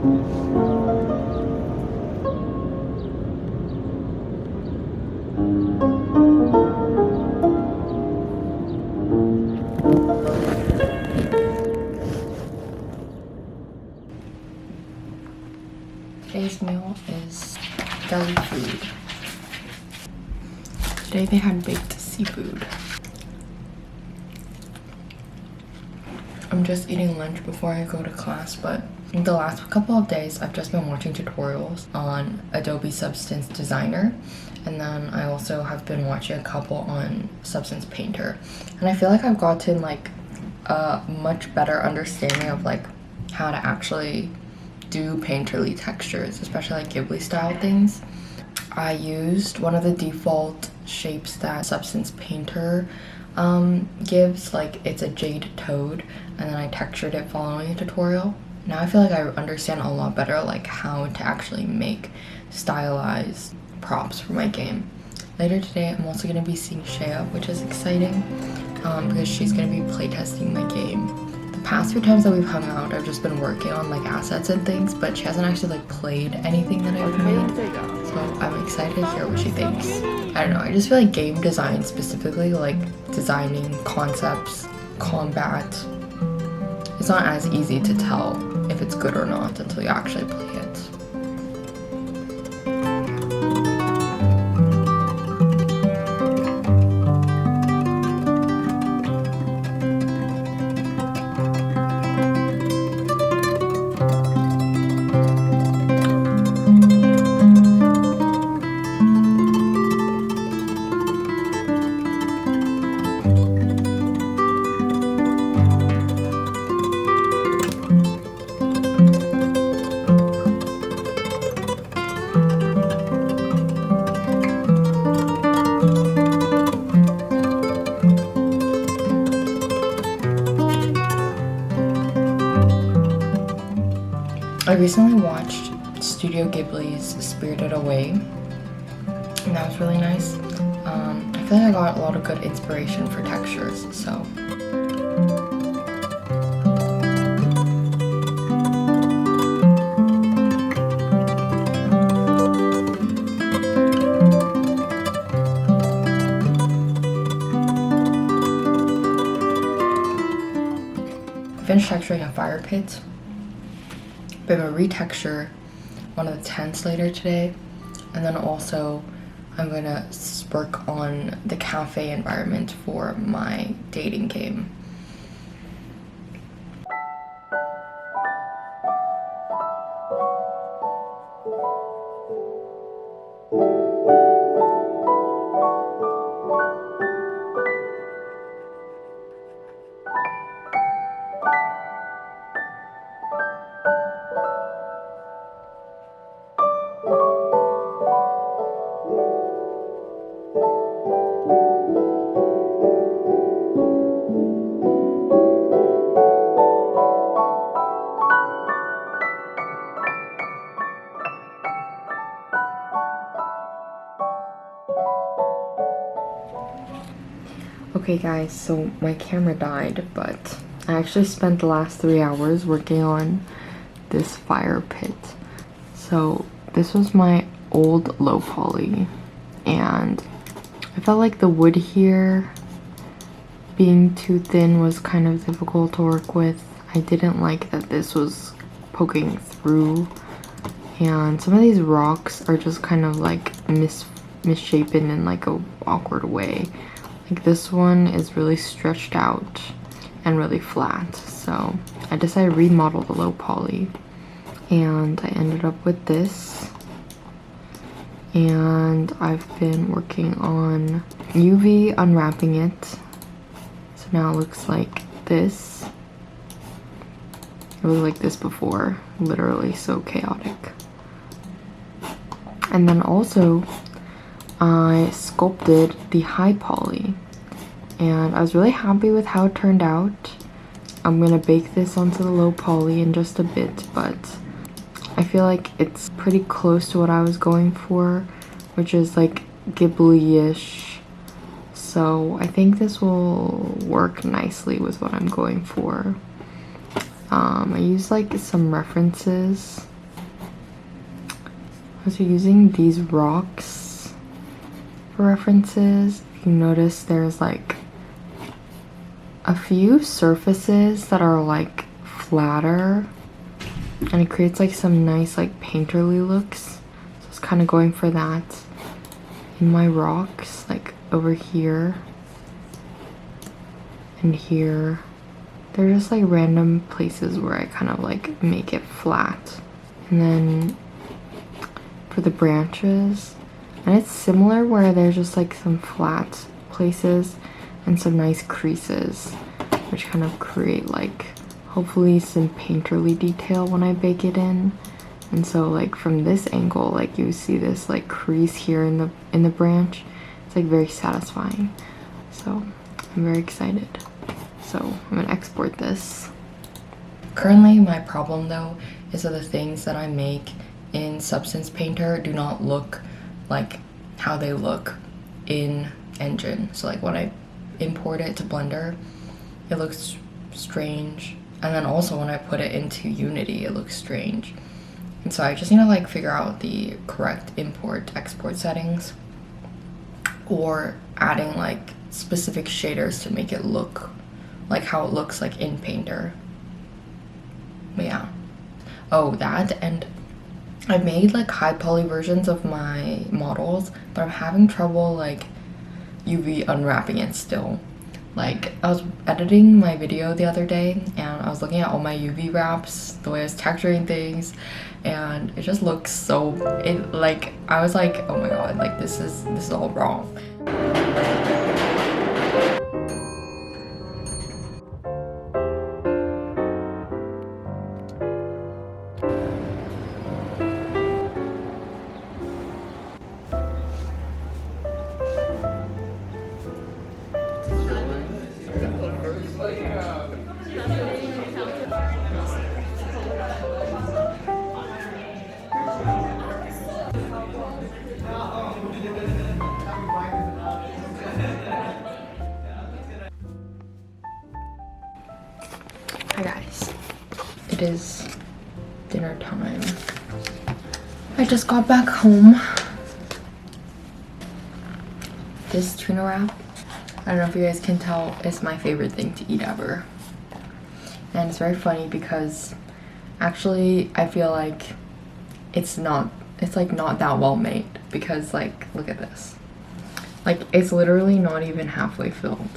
Today's meal is deli food. Today they had baked seafood. I'm just eating lunch before I go to class, but in the last couple of days I've just been watching tutorials on Adobe Substance Designer, and then I also have been watching a couple on Substance Painter, and I feel like I've gotten like a much better understanding of like how to actually do painterly textures, especially like ghibli style things. I used one of the default shapes that Substance Painter gives, like it's a jade toad, and then I textured it following a tutorial. Now I feel like I understand a lot better like how to actually make stylized props for my game. Later today I'm also going to be seeing Shea, which is exciting because she's going to be playtesting my game. The past few times that we've hung out, I've just been working on like assets and things, but she hasn't actually like played anything that I've made, so I'm excited to hear what she thinks. I don't know, I just feel like game design specifically, like designing concepts, combat, it's not as easy to tell if it's good or not until you actually play it. I recently watched Studio Ghibli's Spirited Away, and that was really nice. I feel like I got a lot of good inspiration for textures, so. I finished texturing a fire pit. I'm gonna retexture one of the tents later today, and then also I'm gonna work on the cafe environment for my dating game. Okay guys, so my camera died, but I actually spent the last 3 hours working on this fire pit. So this was my old low poly, and I felt like the wood here being too thin was kind of difficult to work with. I didn't like that this was poking through, and some of these rocks are just kind of like misshapen in like a awkward way. Like this one is really stretched out and really flat, so I decided to remodel the low poly, and I ended up with this. And I've been working on UV unwrapping it, so now it looks like this. It was like this before, literally so chaotic. And then also I sculpted the high poly, and I was really happy with how it turned out. I'm gonna bake this onto the low poly in just a bit, but I feel like it's pretty close to what I was going for, which is like Ghibli-ish. So I think this will work nicely with what I'm going for. I used like some references I was using these rocks for references. If you notice, there's like a few surfaces that are like flatter, and it creates like some nice like painterly looks. So I was kind of going for that in my rocks, like over here and here. They're just like random places where I kind of like make it flat. And then for the branches, and it's similar where there's just like some flat places and some nice creases, which kind of create like hopefully some painterly detail when I bake it in. And so like from this angle, like you see this like crease here in the branch. It's like very satisfying. So I'm very excited. So I'm gonna export this. Currently my problem though is that the things that I make in Substance Painter do not look like how they look in Engine. So like when I import it to Blender, it looks strange. And then also when I put it into Unity, it looks strange. And so I just need to like figure out the correct import-export settings, or adding like specific shaders to make it look like how it looks like in Painter. But yeah. Oh, that, and I made like high poly versions of my models, but I'm having trouble like UV unwrapping it still. Like I was editing my video the other day and I was looking at all my UV wraps, the way I was texturing things, and it just looks so, like I was like, oh my god, like this is all wrong. Hi guys, it is dinner time. I just got back home. This tuna wrap, I don't know if you guys can tell, is my favorite thing to eat ever. And it's very funny because actually I feel like it's like not that well made, because like look at this. Like it's literally not even halfway filled.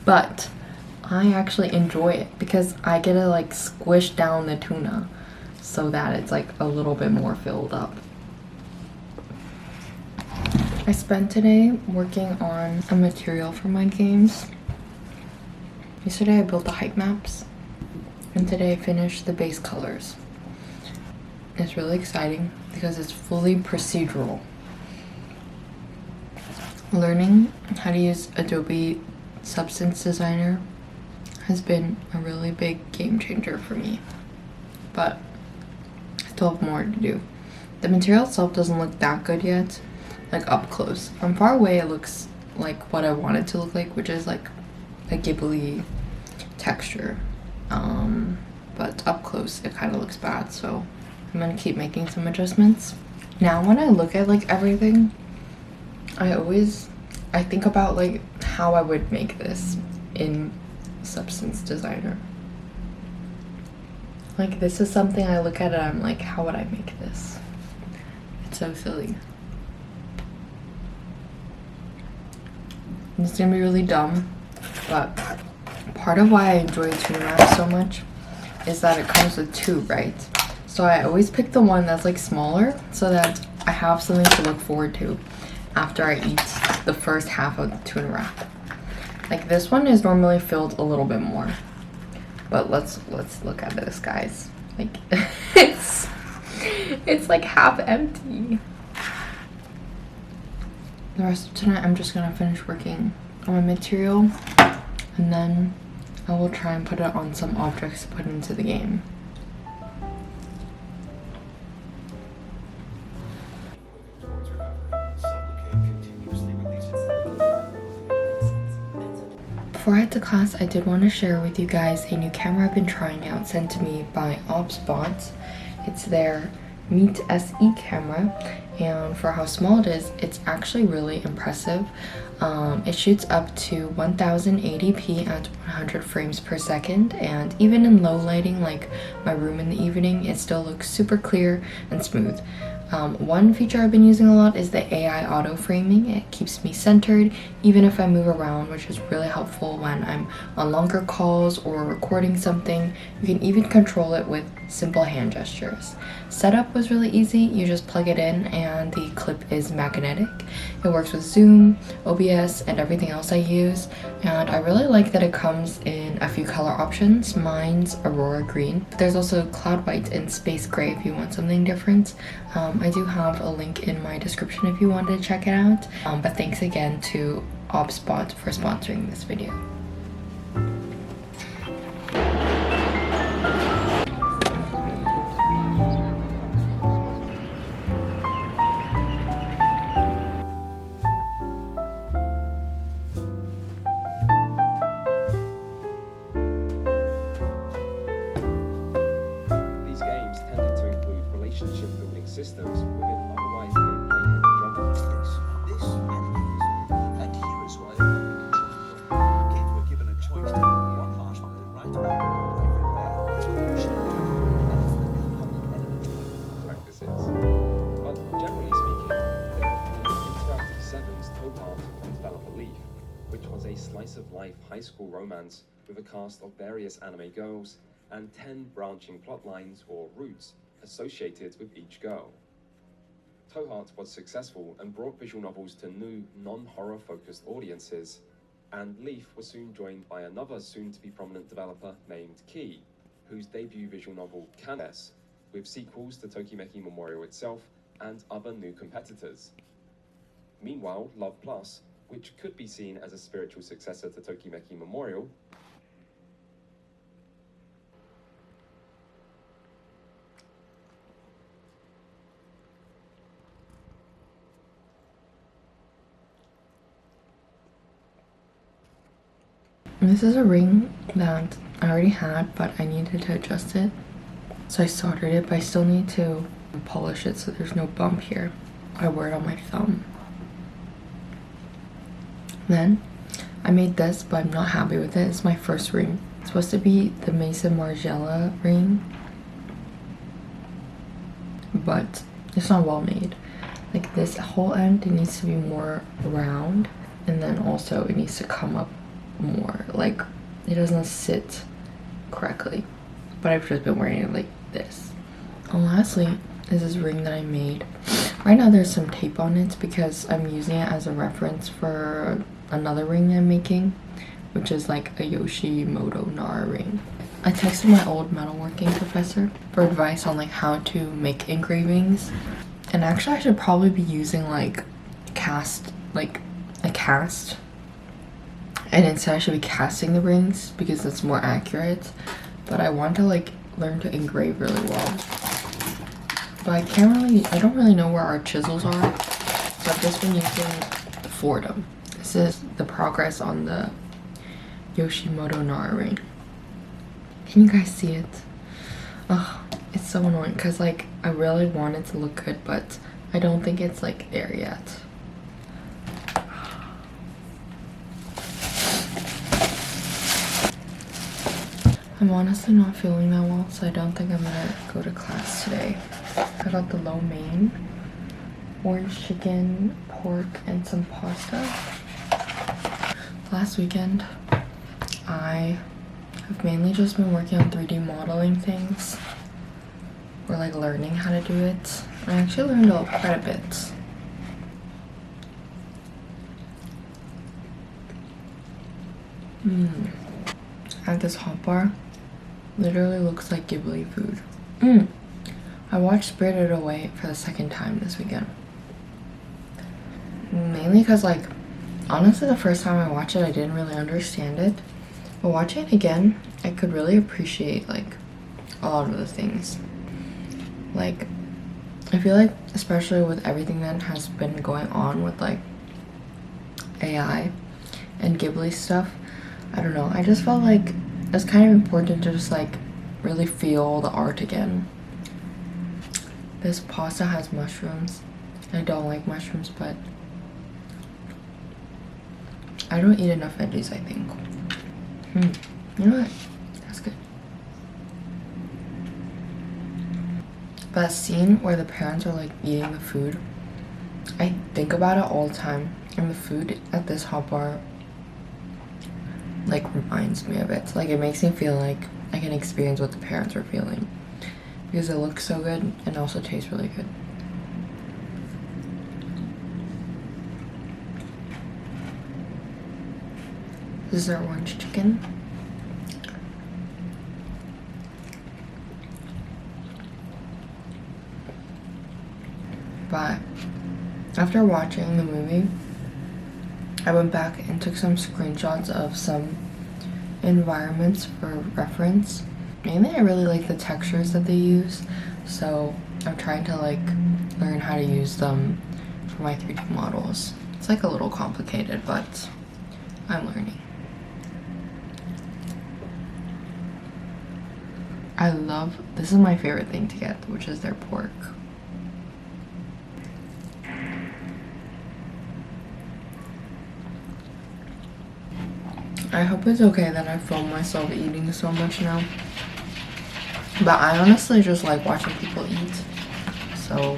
But I actually enjoy it because I get to like squish down the tuna so that it's like a little bit more filled up. I spent today working on a material for my games. Yesterday I built the height maps, and today I finished the base colors. It's really exciting because it's fully procedural. Learning how to use Adobe Substance Designer has been a really big game changer for me, but I still have more to do. The material itself doesn't look that good yet, like up close. From far away it looks like what I want it to look like, which is like a ghibli texture, but up close it kind of looks bad, so I'm gonna keep making some adjustments. Now when I look at like everything, I think about like how I would make this in Substance Designer. Like this is something I look at and I'm like, how would I make this? It's so silly. It's gonna be really dumb, but part of why I enjoy tuna wraps so much is that it comes with two, right? So I always pick the one that's like smaller so that I have something to look forward to after I eat the first half of the tuna wrap. Like this one is normally filled a little bit more, but let's look at this, guys. Like it's like half empty. The rest of tonight I'm just gonna finish working on my material, and then I will try and put it on some objects to put into the game. Before I head to class, I did want to share with you guys a new camera I've been trying out, sent to me by OpsBot. It's their Meet SE camera, and for how small it is, it's actually really impressive. It shoots up to 1080p at 100 frames per second, and even in low lighting like my room in the evening, it still looks super clear and smooth. One feature I've been using a lot is the AI auto framing. It keeps me centered even if I move around, which is really helpful when I'm on longer calls or recording something. You can even control it with simple hand gestures. Setup was really easy. You just plug it in and the clip is magnetic. It works with Zoom, OBS, and everything else I use, and I really like that it comes in a few color options. Mine's Aurora Green, but there's also Cloud White and Space Gray if you want something different. I do have a link in my description if you wanted to check it out, but thanks again to ObSpot for sponsoring this video. Building systems within otherwise gameplay heavy genres. This enemies, and here is why kids were given a choice to one marshmallow right Practices. But generally speaking, there have been Interactive 7's co-part on developer Leaf, which was a slice-of-life high school romance with a cast of various anime girls and 10 branching plot lines or routes associated with each girl. Tohart was successful and brought visual novels to new, non-horror focused audiences, and Leaf was soon joined by another soon-to-be prominent developer named Key, whose debut visual novel Caness, with sequels to Tokimeki Memorial itself and other new competitors. Meanwhile, Love Plus, which could be seen as a spiritual successor to Tokimeki Memorial, This is a ring that I already had, but I needed to adjust it. So I soldered it, but I still need to polish it so there's no bump here. I wear it on my thumb. Then I made this, but I'm not happy with it. It's my first ring. It's supposed to be the Mason Margiela ring, but it's not well made. Like this whole end, it needs to be more round, and then also it needs to come up more, like it doesn't sit correctly, but I've just been wearing it like this. And lastly is this ring that I made. Right now there's some tape on it because I'm using it as a reference for another ring I'm making, which is like a Yoshimoto Nara ring. I texted my old metalworking professor for advice on like how to make engravings, and actually I should probably be using like a cast, and instead I should be casting the rings because it's more accurate. But I want to like learn to engrave really well. But I don't really know where our chisels are, so I've just been using Fordham. This is the progress on the Yoshimoto Nara ring. Can you guys see it? Ugh, it's so annoying because like I really want it to look good, but I don't think it's like there yet. I'm honestly not feeling that well, so I don't think I'm gonna go to class today. I got the lo mein, orange chicken, pork, and some pasta. Last weekend, I have mainly just been working on 3D modeling things, or like learning how to do it. I actually learned quite a bit. I have this hot bar. Literally looks like ghibli food. I watched Spirited Away for the second time this weekend. Mainly because like, honestly the first time I watched it I didn't really understand it. But watching it again, I could really appreciate like a lot of the things. Like, I feel like especially with everything that has been going on with like AI and Ghibli stuff, I don't know, I just felt like it's kind of important to just like really feel the art again. This pasta has mushrooms. I don't like mushrooms, but I don't eat enough veggies, I think. You know what? That's good. That scene where the parents are like eating the food, I think about it all the time. And the food at this hot bar like reminds me of it. Like it makes me feel like I can experience what the parents are feeling. Because it looks so good and also tastes really good. This is our orange chicken. But after watching the movie, I went back and took some screenshots of some environments for reference. Mainly I really like the textures that they use, so I'm trying to like learn how to use them for my 3D models. It's like a little complicated, but I'm learning. This is my favorite thing to get, which is their pork. I hope it's okay that I film myself eating so much now. But I honestly just like watching people eat. So